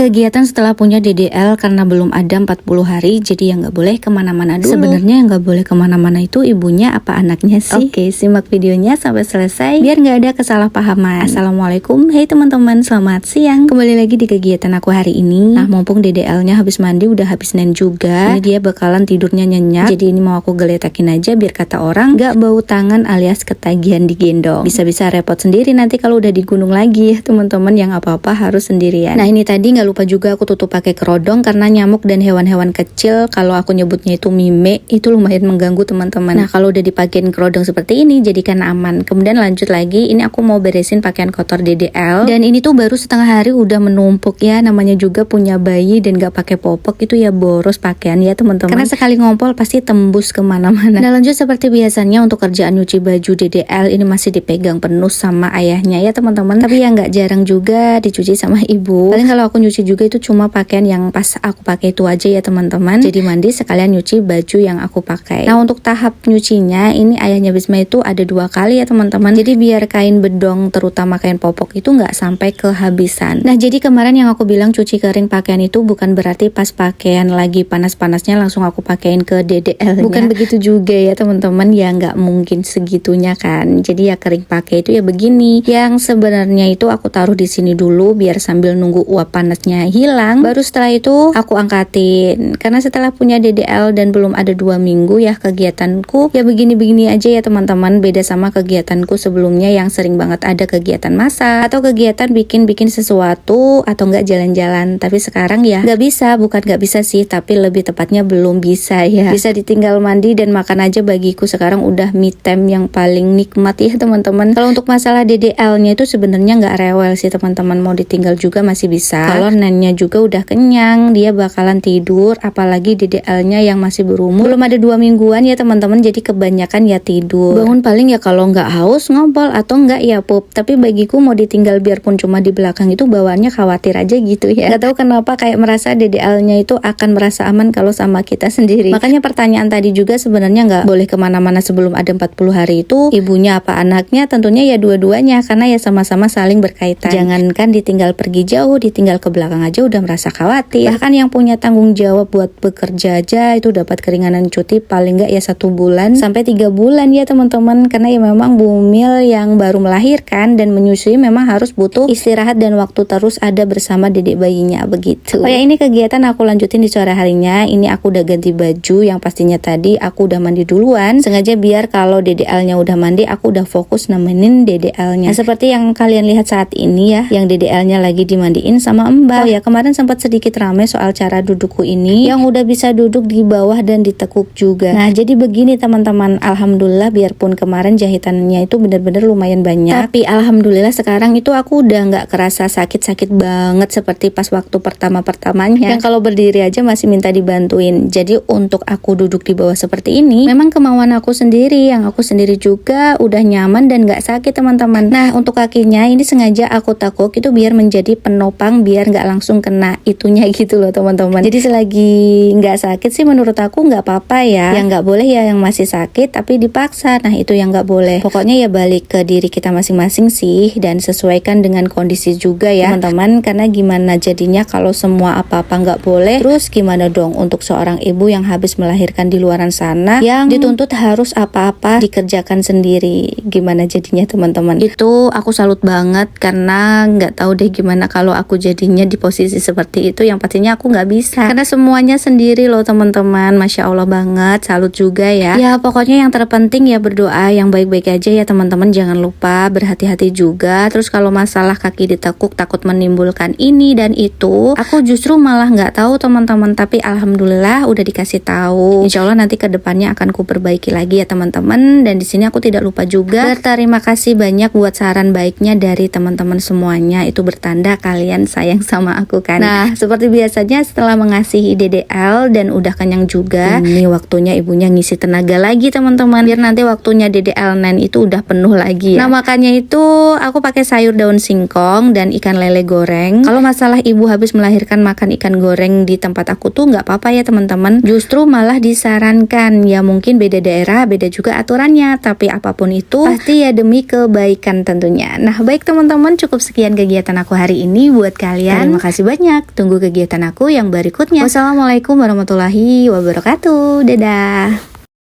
Kegiatan setelah punya DDL karena belum ada 40 hari, jadi ya nggak boleh kemana-mana dulu. Sebenarnya yang nggak boleh kemana-mana itu ibunya apa anaknya sih? Oke, simak videonya sampai selesai biar nggak ada kesalahpahaman. Assalamualaikum, hai teman-teman, selamat siang. Kembali lagi di kegiatan aku hari ini. Nah, mumpung DDL-nya habis mandi, udah habis nen juga. Ini dia bakalan tidurnya nyenyak. Jadi ini mau aku geletakin aja biar kata orang nggak bau tangan alias ketagihan digendong. Bisa-bisa repot sendiri nanti kalau udah di gunung lagi, teman-teman, yang apa-apa harus sendirian. Nah, ini tadi nggak lupa juga aku tutup pakai kerodong karena nyamuk dan hewan-hewan kecil, kalau aku nyebutnya itu mime, itu lumayan mengganggu teman-teman. Nah, kalau udah dipakein kerodong seperti ini jadikan aman. Kemudian lanjut lagi, ini aku mau beresin pakaian kotor DDL, dan ini tuh baru setengah hari udah menumpuk ya, namanya juga punya bayi dan gak pakai popok itu ya boros pakaian ya teman-teman, karena sekali ngompol pasti tembus kemana-mana. Nah, lanjut seperti biasanya untuk kerjaan nyuci baju DDL ini masih dipegang penuh sama ayahnya ya teman-teman, tapi ya nggak jarang juga dicuci sama ibu. Paling kalau aku nyuci juga itu cuma pakaian yang pas aku pakai itu aja ya teman-teman. Jadi mandi sekalian nyuci baju yang aku pakai. Nah, untuk tahap nyucinya ini ayahnya Bisma itu ada 2 kali ya teman-teman. Jadi biar kain bedong terutama kain popok itu nggak sampai kehabisan. Nah, jadi kemarin yang aku bilang cuci kering pakaian itu bukan berarti pas pakaian lagi panas-panasnya langsung aku pakein ke DDL-nya. Bukan begitu juga ya teman-teman, ya nggak mungkin segitunya kan. Jadi ya kering pakai itu ya begini. Yang sebenarnya itu aku taruh di sini dulu biar sambil nunggu uap panasnya hilang, baru setelah itu aku angkatin. Karena setelah punya DDL dan belum ada 2 minggu ya, kegiatanku ya begini-begini aja ya teman-teman. Beda sama kegiatanku sebelumnya yang sering banget ada kegiatan masak atau kegiatan bikin-bikin sesuatu atau enggak jalan-jalan. Tapi sekarang ya nggak bisa, bukan nggak bisa sih, tapi lebih tepatnya belum bisa ya. Bisa ditinggal mandi dan makan aja bagiku sekarang udah me time yang paling nikmat ya teman-teman. Kalau untuk masalah DDL-nya itu sebenarnya nggak rewel sih teman-teman, mau ditinggal juga masih bisa. Kalau nennya juga udah kenyang, dia bakalan tidur, apalagi DDL-nya yang masih berumur belum ada 2 mingguan ya teman-teman, jadi kebanyakan ya tidur. Bangun paling ya kalau nggak haus ngompol atau nggak ya pup. Tapi bagiku mau ditinggal biarpun cuma di belakang itu bawaannya khawatir aja gitu ya. Nggak tahu kenapa kayak merasa DDL-nya itu akan merasa aman kalau sama kita sendiri. Makanya pertanyaan tadi juga sebenarnya nggak boleh kemana-mana sebelum ada 40 hari itu ibunya apa anaknya, tentunya ya dua-duanya karena ya sama-sama saling berkaitan. Jangankan ditinggal pergi jauh, ditinggal ke belakang aja udah merasa khawatir. Bahkan yang punya tanggung jawab buat bekerja aja itu dapat keringanan cuti paling nggak ya 1 bulan sampai 3 bulan ya teman-teman, karena ya memang bumil yang baru melahirkan dan menyusui memang harus butuh istirahat dan waktu terus ada bersama dedek bayinya begitu. Oh ya, ini kegiatan aku lanjutin di sore harinya. Ini aku udah ganti baju, yang pastinya tadi aku udah mandi duluan sengaja biar kalau DDL-nya udah mandi aku udah fokus nemenin DDL-nya. Nah, seperti yang kalian lihat saat ini ya, yang DDL-nya lagi dimandiin sama Mbak. Oh ya, kemarin sempat sedikit rame soal cara dudukku ini, yang udah bisa duduk di bawah dan ditekuk juga. Nah, jadi begini teman-teman, alhamdulillah biarpun kemarin jahitannya itu bener-bener lumayan banyak, tapi alhamdulillah sekarang itu aku udah nggak kerasa sakit-sakit banget seperti pas waktu pertama-pertamanya yang kalau berdiri aja masih minta dibantuin. Jadi untuk aku duduk di bawah seperti ini memang kemauan aku sendiri, yang aku sendiri juga udah nyaman dan nggak sakit teman-teman. Nah, untuk kakinya ini sengaja aku tekuk itu biar menjadi penopang, biar nggak langsung kena itunya gitu loh teman-teman. Jadi selagi nggak sakit sih menurut aku nggak apa-apa ya. Yang nggak boleh ya yang masih sakit tapi dipaksa, nah itu yang nggak boleh. Pokoknya ya balik ke diri kita masing-masing sih, dan sesuaikan dengan kondisi juga ya teman-teman. Karena gimana jadinya kalau semua apa-apa nggak boleh, terus gimana dong untuk seorang ibu yang habis melahirkan di luaran sana yang dituntut harus apa-apa dikerjakan sendiri, gimana jadinya teman-teman. Itu aku salut banget, karena nggak tahu deh gimana kalau aku jadinya di posisi seperti itu. Yang pastinya aku nggak bisa karena semuanya sendiri loh teman-teman. Masya Allah banget, salut juga ya. Ya pokoknya yang terpenting ya berdoa yang baik-baik aja ya teman-teman, jangan lupa berhati-hati juga. Terus kalau masalah kaki ditekuk takut menimbulkan ini dan itu, aku justru malah nggak tahu teman-teman, tapi alhamdulillah udah dikasih tahu. Insya Allah nanti kedepannya akan ku perbaiki lagi ya teman-teman. Dan di sini aku tidak lupa juga berterima kasih banyak buat saran baiknya dari teman-teman semuanya, itu bertanda kalian sayang sama aku kan. Nah, seperti biasanya setelah mengasihi DDL dan udah kenyang juga, ini waktunya ibunya ngisi tenaga lagi teman-teman, biar nanti waktunya DDL nen itu udah penuh lagi ya. Nah, makanya itu aku pakai sayur daun singkong dan ikan lele goreng. Kalau masalah ibu habis melahirkan makan ikan goreng di tempat aku tuh nggak apa-apa ya teman-teman, justru malah disarankan. Ya mungkin beda daerah beda juga aturannya, tapi apapun itu pasti ya demi kebaikan tentunya. Nah, baik teman-teman, cukup sekian kegiatan aku hari ini buat kalian. Terima kasih banyak. Tunggu kegiatan aku yang berikutnya. Wassalamualaikum warahmatullahi wabarakatuh. Dadah.